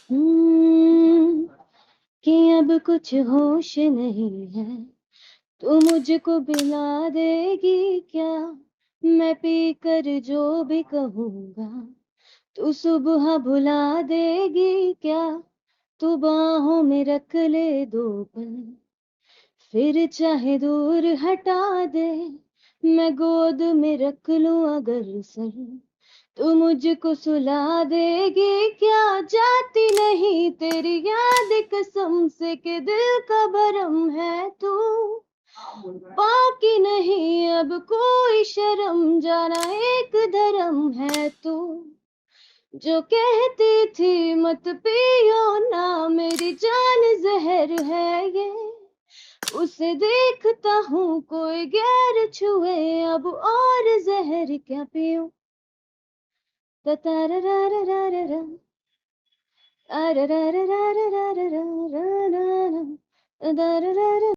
हम्म, कि अब कुछ होश नहीं है, तू मुझको पिला देगी क्या? मैं पी कर जो भी कहूँगा, तू सुबह भुला देगी क्या? तू बाहों में रख ले 2 पल, फिर चाहे दूर हटा दे, मैं गोद में रख लूँ अगर सर, तू मुझको सुला देगी क्या? जाती नहीं तेरी याद कसम से कि दिल का भरम है तू, बाकी नहीं अब कोई शर्म, जाना एक धर्म है तू। जो कहती थी मत पियो ना, मेरी जान जहर है ये, उसे देखता हूँ कोई गैर छुए, अब और जहर क्या पीऊं। तारारारारारा, तारारारारारा, तारारारा।